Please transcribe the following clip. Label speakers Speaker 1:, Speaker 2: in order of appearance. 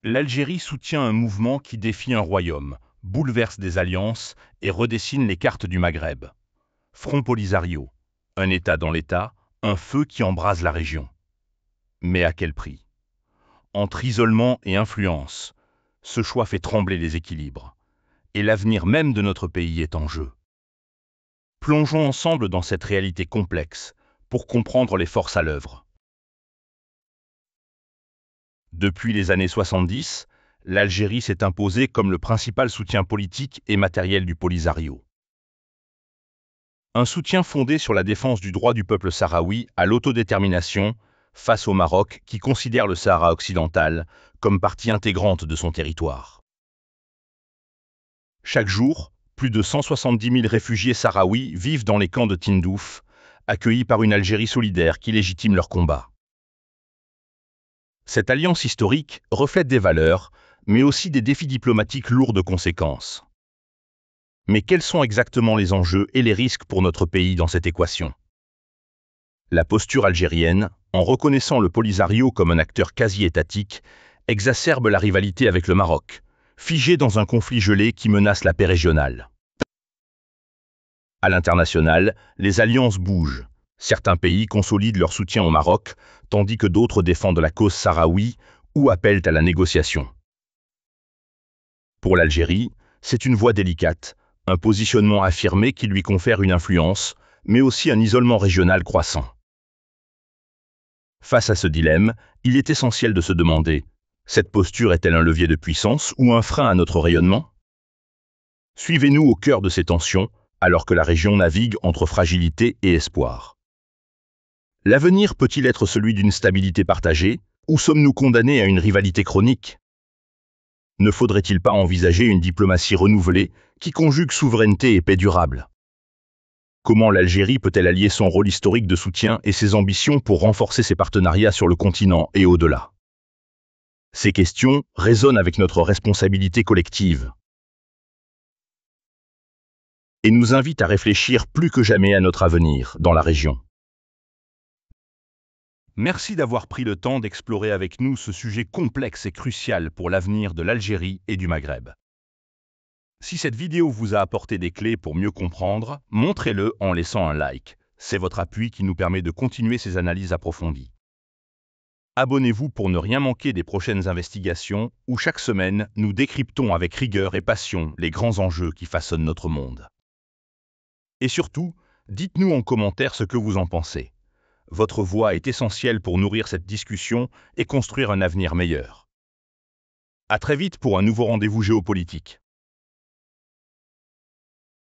Speaker 1: L'Algérie soutient un mouvement qui défie un royaume, bouleverse des alliances et redessine les cartes du Maghreb. Front Polisario, un État dans l'État, un feu qui embrase la région. Mais à quel prix? Entre isolement et influence, ce choix fait trembler les équilibres. Et l'avenir même de notre pays est en jeu. Plongeons ensemble dans cette réalité complexe pour comprendre les forces à l'œuvre. Depuis les années 70, l'Algérie s'est imposée comme le principal soutien politique et matériel du Polisario. Un soutien fondé sur la défense du droit du peuple sahraoui à l'autodétermination face au Maroc qui considère le Sahara occidental comme partie intégrante de son territoire. Chaque jour, plus de 170 000 réfugiés sahraouis vivent dans les camps de Tindouf, accueillis par une Algérie solidaire qui légitime leur combat. Cette alliance historique reflète des valeurs, mais aussi des défis diplomatiques lourds de conséquences. Mais quels sont exactement les enjeux et les risques pour notre pays dans cette équation? La posture algérienne, en reconnaissant le Polisario comme un acteur quasi-étatique, exacerbe la rivalité avec le Maroc, figé dans un conflit gelé qui menace la paix régionale. À l'international, les alliances bougent. Certains pays consolident leur soutien au Maroc, tandis que d'autres défendent la cause sahraoui ou appellent à la négociation. Pour l'Algérie, c'est une voie délicate, un positionnement affirmé qui lui confère une influence, mais aussi un isolement régional croissant. Face à ce dilemme, il est essentiel de se demander, cette posture est-elle un levier de puissance ou un frein à notre rayonnement? Suivez-nous au cœur de ces tensions, alors que la région navigue entre fragilité et espoir. L'avenir peut-il être celui d'une stabilité partagée, ou sommes-nous condamnés à une rivalité chronique? Ne faudrait-il pas envisager une diplomatie renouvelée qui conjugue souveraineté et paix durable? Comment l'Algérie peut-elle allier son rôle historique de soutien et ses ambitions pour renforcer ses partenariats sur le continent et au-delà? Ces questions résonnent avec notre responsabilité collective et nous invitent à réfléchir plus que jamais à notre avenir dans la région. Merci d'avoir pris le temps d'explorer avec nous ce sujet complexe et crucial pour l'avenir de l'Algérie et du Maghreb. Si cette vidéo vous a apporté des clés pour mieux comprendre, montrez-le en laissant un like. C'est votre appui qui nous permet de continuer ces analyses approfondies. Abonnez-vous pour ne rien manquer des prochaines investigations où chaque semaine, nous décryptons avec rigueur et passion les grands enjeux qui façonnent notre monde. Et surtout, dites-nous en commentaire ce que vous en pensez. Votre voix est essentielle pour nourrir cette discussion et construire un avenir meilleur. À très vite pour un nouveau rendez-vous géopolitique.